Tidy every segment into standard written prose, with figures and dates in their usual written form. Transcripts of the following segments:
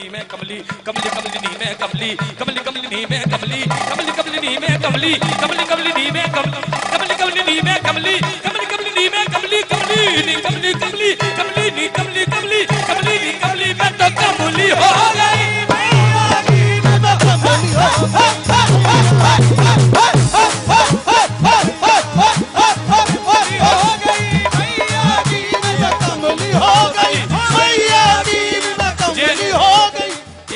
में कमली, कमली कमलिनी में कमली, कमली कमलिनी में कमली, कमली कमलिनी में कमली, कमली कमलिनी में कमली, कमली कमलिनी में कमली, कमली कमलिनी में कमली, कमली नी कमली कमली, कमली नी कमली कमली, कमली नी कमली में तो कमली हो गई, मैया की में तो कमली हो गई,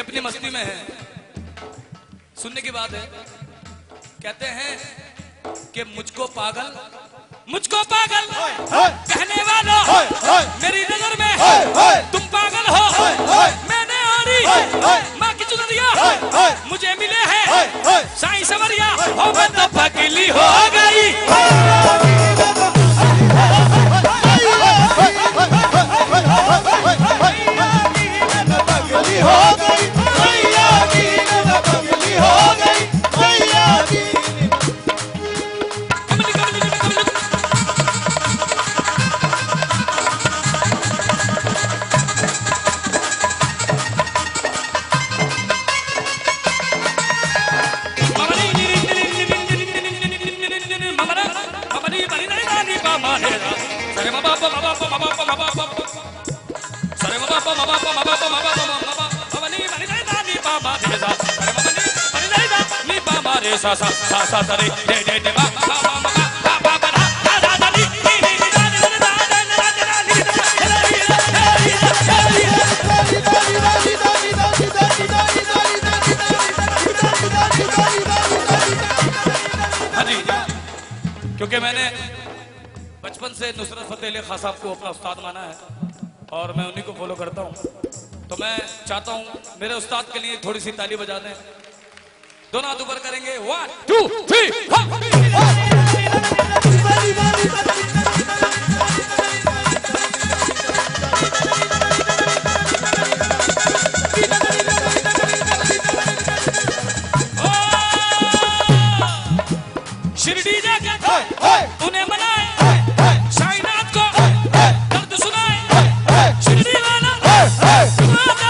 अपनी मस्ती में है। सुनने की बात है, कहते हैं कि मुझको पागल कहने वालों, मेरी नजर में तुम पागल हो। मैंने आरी माँ की चुनरिया मुझे मिले हैं साईं सवरिया, हो मैं तो पगली हो गई, हो गई मैया की कमली हो गई, मैया की कमली कमली कमली। सा सा सा सा सा रे दे दे दे मा मा मा मा मा मा मा दा दा दा नी नी नी दा दा दा दा दा दा दा। क्योंकि मैंने बचपन से नुसरत फतेह अली खां साहब को अपना उस्ताद माना है और मैं उन्हीं को फॉलो करता हूँ, तो मैं चाहता हूँ मेरे उस्ताद के लिए थोड़ी सी ताली बजा दें। दोनों हाथ ऊपर करेंगे, 1 2 3 शिरडी जाके उन्हें मनाए, साईनाथ को दर्द सुनाए, शिरडी वाला आता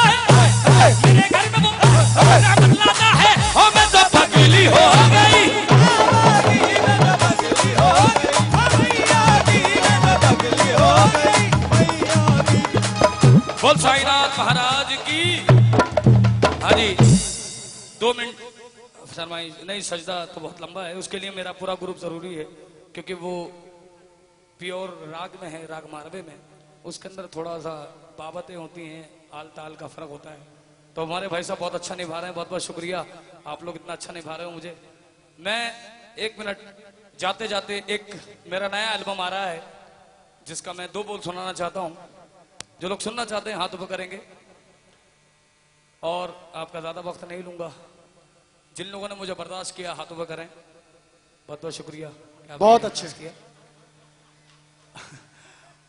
है मेरे घर में वो रहमत लाता है, हो मैं तो पगली हो गई, बोल साईनाथ महाराज की। हाँ जी, 2 मिनट शर्माई नहीं, सजदा तो बहुत लंबा है, उसके लिए मेरा पूरा ग्रुप जरूरी है, क्योंकि वो प्योर राग में है, राग मारवे में, उसके अंदर थोड़ा सा बाबतें होती हैं, आल ताल का फर्क होता है। तो हमारे भाई साहब बहुत अच्छा निभा रहे हैं, बहुत बहुत शुक्रिया, आप लोग इतना अच्छा निभा रहे हो मुझे। मैं 1 मिनट जाते जाते, एक मेरा नया एल्बम आ रहा है जिसका मैं 2 बोल सुनाना चाहता हूँ। जो लोग सुनना चाहते हैं हाथ ऊपर करेंगे, और आपका ज्यादा वक्त नहीं लूंगा। जिन लोगों ने मुझे बर्दाश्त किया हाथ ऊपर करें, बहुत बहुत शुक्रिया, बहुत अच्छे किया।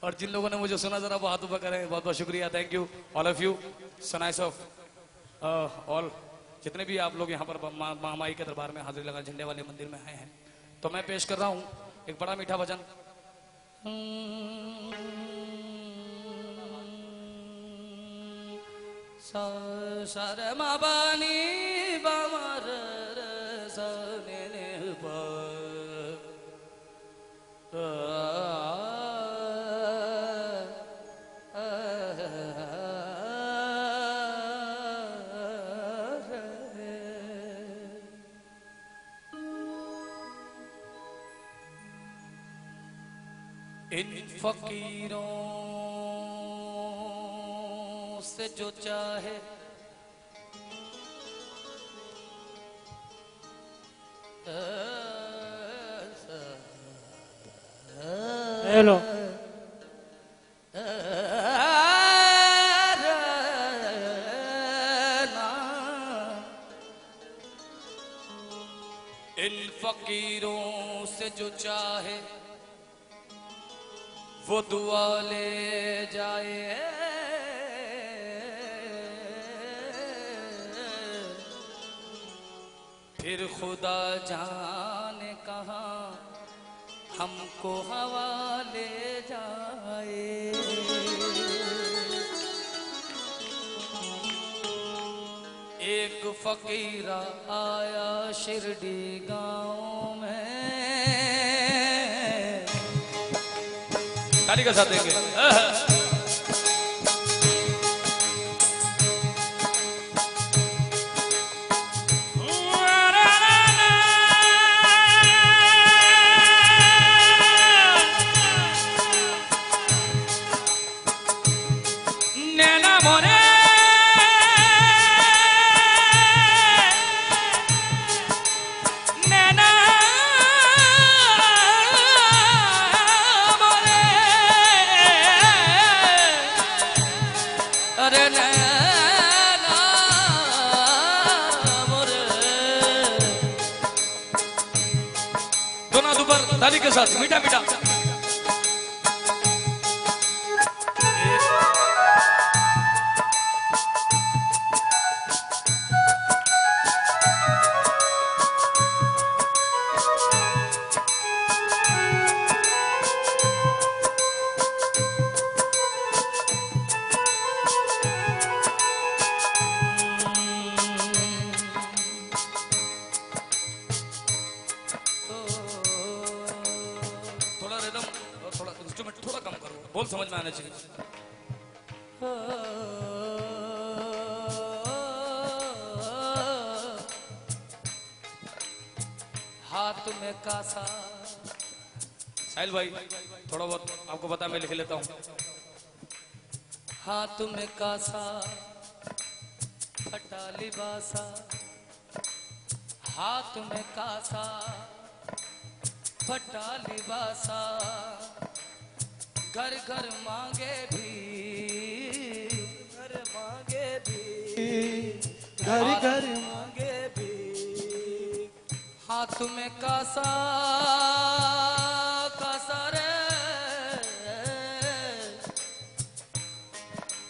और जिन लोगों ने मुझे सुना जरा वो हाथ ऊपर करें, बहुत बहुत शुक्रिया, thank you all of you, so nice of all. जितने भी आप लोग यहाँ पर महामाई के दरबार में हाजिरी लगा झंडे वाले मंदिर में आए हैं, तो मैं पेश कर रहा हूँ एक बड़ा मीठा भजन। शरमाबानी बामर सने इन फकीरों से जो चाहे हेलो इन फकीरों से जो चाहे वो दुआ ले जाए, फिर खुदा जाने कहाँ हमको हवाले जाए। एक फकीर आया शिरडी गांव में, ताली का साथ देंगे। नैना मोरे ताली के साथ मीठा मीठा। बोल समझ में आना चाहिए। हाथ में कासा, साहिल भाई थोड़ा बहुत आपको पता मैं लिख लेता हूँ। हाथ में कासा फटा लिबासा, हाथ में कासा फटा लिबासा, घर घर मांगे भी, घर मांगे भी, घर घर मांगे भी। हाथ में कासा कासा रे,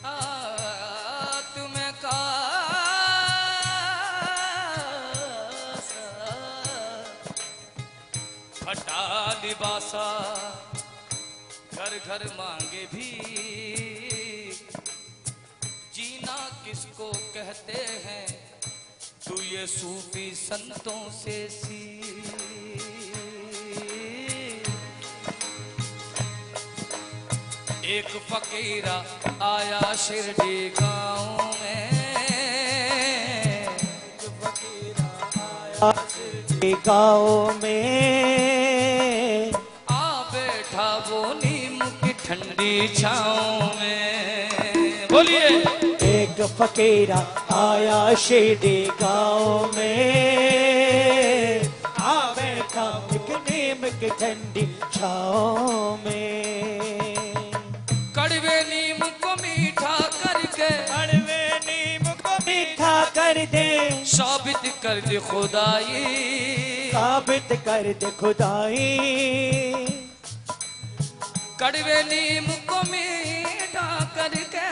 हाथ में कासा फटा लिबासा, घर घर मांगे भी। जीना किसको कहते हैं, तू ये सूफी संतों से सीख। एक फकीर आया शिरडी गांव में, एक फकीर आया शिरडी गांव में, वो नीम की ठंडी छाँव में। बोलिए। एक फकीर आया शिरडी गांव में, आ बैठा एक नीम की ठंडी छाँव में। कड़वे नीम को मीठा करके, कड़वे नीम को मीठा कर दे, साबित कर दे खुदाई, साबित कर दे खुदाई। कड़वे नीम को मीठा करके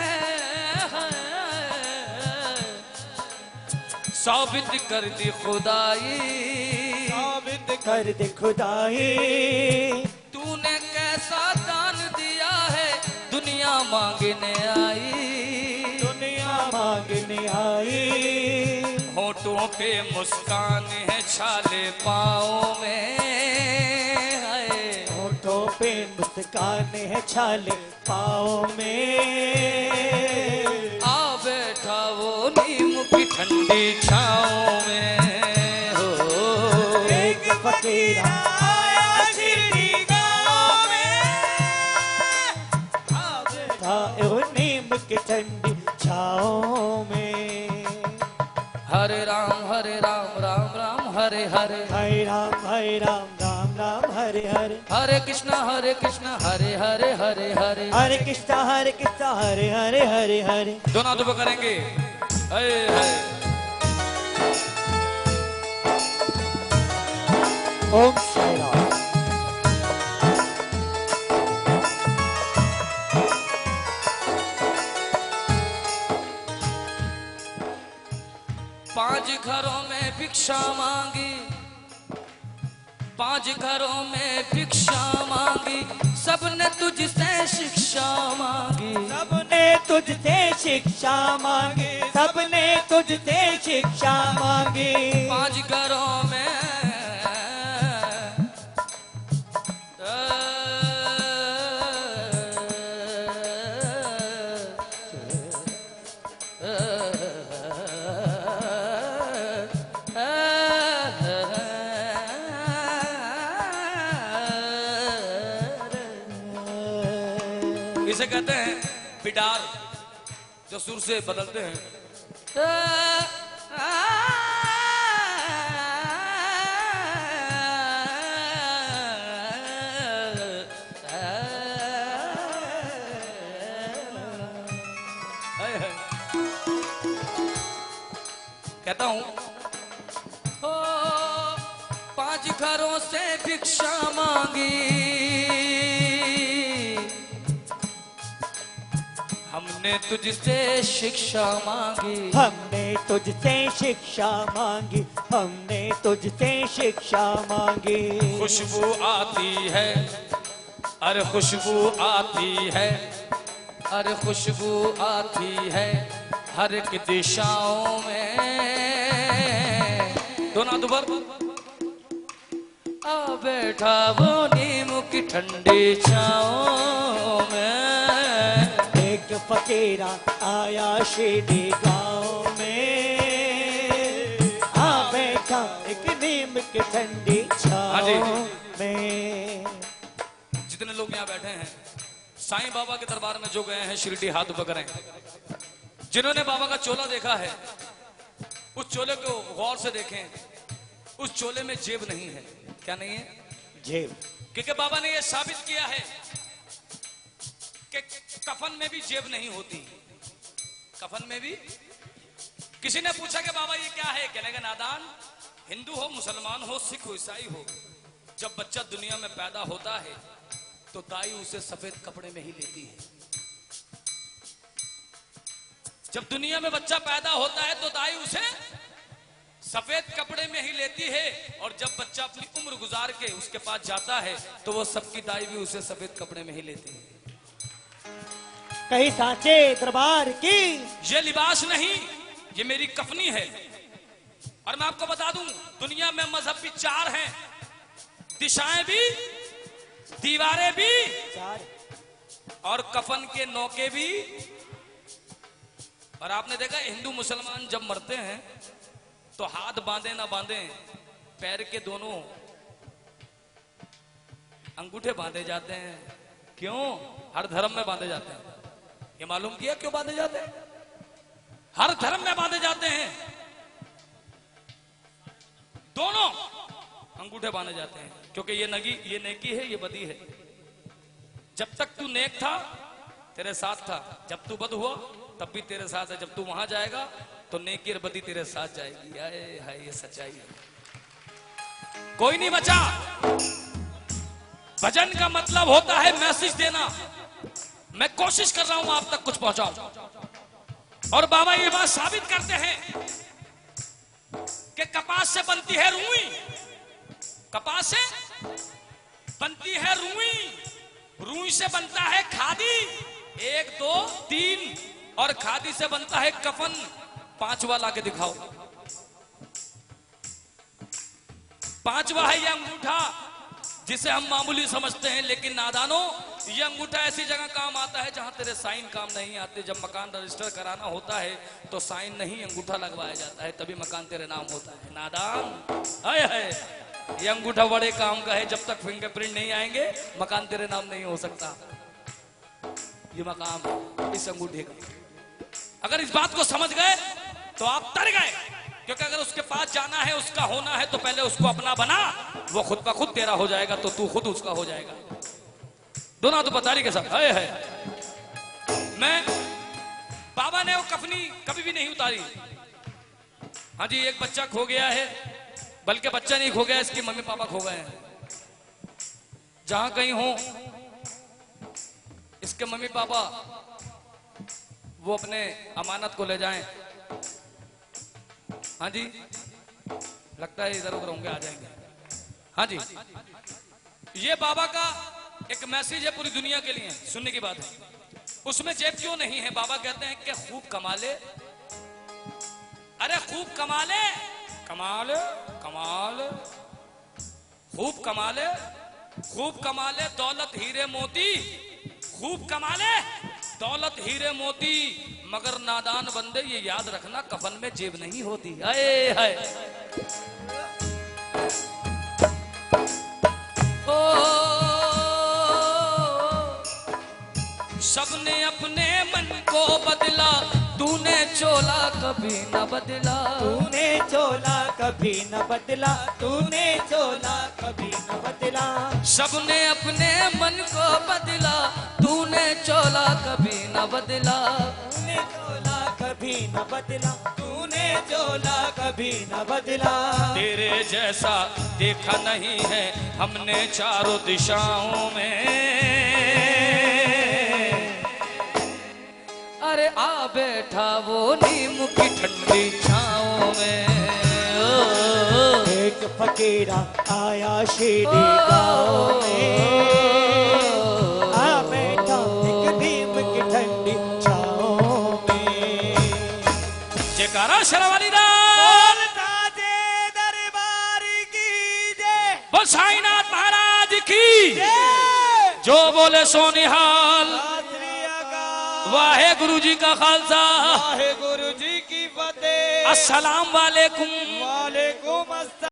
साबित कर दी खुदाई, साबित कर दे खुदाई। तूने कैसा दान दिया है, दुनिया मांगने आई, दुनिया मांगने आई। होठों पे मुस्कान है, छाले पाँव में होठों पे मुस्कान है, छाले पाँव में। आ बैठा वो नीम की ठंडी छाँव में। हो एक फकीर आया शिरडी गाँव में, आ बैठा वो नीम की ठंडी छाँव में। हरे राम राम राम हरे हरे, हरे राम राम राम हरे हरे, हरे कृष्णा हरे हरे हरे हरे, हरे कृष्णा हरे हरे हरे हरे। दोनों हाथों पे करेंगे। हरे हरे। ओम साई राम। पांच घरों में भिक्षा मांगी, पांच घरों में भिक्षा मांगी, सबने तुझसे शिक्षा मांगी, सबने तुझसे शिक्षा मांगी, सबने तुझसे शिक्षा मांगी। 5 घरों में इसे कहते हैं पिटार, जो सुर से बदलते हैं। कहता हूं 5 घरों से भिक्षा मांगी, हमने तुझसे शिक्षा मांगी। हमने तुझसे शिक्षा मांगी, हमने तुझसे शिक्षा मांगी। खुशबू आती है, अरे खुशबू आती है, अरे खुशबू आती है हर एक दिशाओं में। दोनों दुबर आ बैठा वो नीम की ठंडी छाओं में। एक फकीरा आया शिरडी गाँव में, आ बैठा एक नीम की ठंडी छाँव में। जितने लोग यहाँ बैठे हैं साईं बाबा के दरबार में जो गए हैं शिरडी, हाथ ऊपर करें। जिन्होंने बाबा का चोला देखा है उस चोले को गौर से देखें। उस चोले में जेब नहीं है। क्या नहीं है? जेब। क्योंकि बाबा ने यह साबित किया है कि कफन में भी जेब नहीं होती। कफन में भी। किसी ने पूछा कि बाबा ये क्या है? कहने का नादान, हिंदू हो, मुसलमान हो, सिख हो, ईसाई हो, जब बच्चा दुनिया में पैदा होता है तो दाई उसे सफेद कपड़े में ही लेती है। जब दुनिया में बच्चा पैदा होता है तो दाई उसे सफेद कपड़े में ही लेती है, और जब बच्चा अपनी उम्र गुजार के उसके पास जाता है तो वो सबकी दाई भी उसे सफेद कपड़े में ही लेती है। कहीं सांचे दरबार की ये लिबास नहीं, ये मेरी कफनी है। और मैं आपको बता दूं, दुनिया में मजहब भी 4 हैं, दिशाएं भी, दीवारें भी, और कफन के नौके भी। और आपने देखा हिंदू मुसलमान जब मरते हैं तो हाथ बांधे ना बांधे, पैर के दोनों अंगूठे बांधे जाते हैं। क्यों? हर धर्म में बांधे जाते हैं। ये मालूम किया क्यों बांधे जाते हैं? हर धर्म में बांधे जाते हैं, दोनों अंगूठे बांधे जाते हैं, क्योंकि ये नेकी है, ये बदी है। जब तक तू नेक था तेरे साथ था, जब तू बद हुआ तब भी तेरे साथ है। जब तू वहां जाएगा तो नेकी और बदी तेरे साथ जाएगी। हाय ये सच्चाई है। कोई नहीं बचा। भजन का मतलब होता है मैसेज देना। मैं कोशिश कर रहा हूं आप तक कुछ पहुंचाऊं, और बाबा ये बात साबित करते हैं कि कपास से बनती है रुई, कपास से बनती है रुई, रुई से बनता है खादी, 1 2 3, और खादी से बनता है कफन। 5वां लाके दिखाओ। 5वां है ये अंगूठा, जिसे हम मामूली समझते हैं, लेकिन नादानो ये अंगूठा ऐसी जगह काम आता है जहां तेरे साइन काम नहीं आते। जब मकान रजिस्टर कराना होता है तो साइन नहीं अंगूठा लगवाया जाता है, तभी मकान तेरे नाम होता है। नादान, हाय हाय, ये अंगूठा बड़े काम का है। जब तक फिंगरप्रिंट नहीं आएंगे मकान तेरे नाम नहीं हो सकता। ये मकाम इस अंगूठे का। अगर इस बात को समझ गए तो आप तर गए, क्योंकि अगर उसके पास जाना है, उसका होना है, तो पहले उसको अपना बना, वो खुद ब खुद तेरा हो जाएगा, तो तू खुद उसका हो जाएगा। दोनों तो बतारी के साथ है। मैं बाबा ने वो कफनी कभी भी नहीं उतारी। हाँ जी, एक बच्चा खो गया है, बल्कि बच्चा नहीं खो गया, इसकी मम्मी पापा खो गए हैं। जहां कहीं हो इसके मम्मी पापा वो अपने अमानत को ले जाएं। हाँ जी, लगता है इधर उधर होंगे, आ जाएंगे। हाँ जी, ये बाबा का एक मैसेज है पूरी दुनिया के लिए, सुनने की बात है। उसमें जेब क्यों नहीं है? बाबा कहते हैं कि खूब कमा ले, खूब कमाले, कमाल कमाल, खूब कमाले, खूब कमाले दौलत हीरे मोती, खूब कमाले दौलत हीरे मोती, मगर नादान बंदे ये याद रखना कफन में जेब नहीं होती। आए हाय ओ सबने अपने मन को बदला, तूने चोला कभी न बदला, तूने चोला कभी न बदला, तूने चोला कभी न बदला। सबने अपने मन को बदला, तूने चोला कभी न बदला, तूने चोला कभी न बदला, तूने चोला कभी न बदला। तेरे जैसा देखा नहीं है हमने चारों दिशाओं में। अरे आ बैठा वो नीम की ठंडी छाओं में। एक फकीरा आया शिरडी गाँव में, आ बैठा एक नीम की ठंडी छाओं में। जयकारा शेरावाली दा, ताजे दरबार की जय, वो साईनाथ महाराज की जय। जो बोले सोनिहाल, श्री अकाल, वाहे गुरु जी का खालसा, वाहे गुरु जी की फतेह। अस्सलाम वालेकुम। वालेकुम अस्सलाम।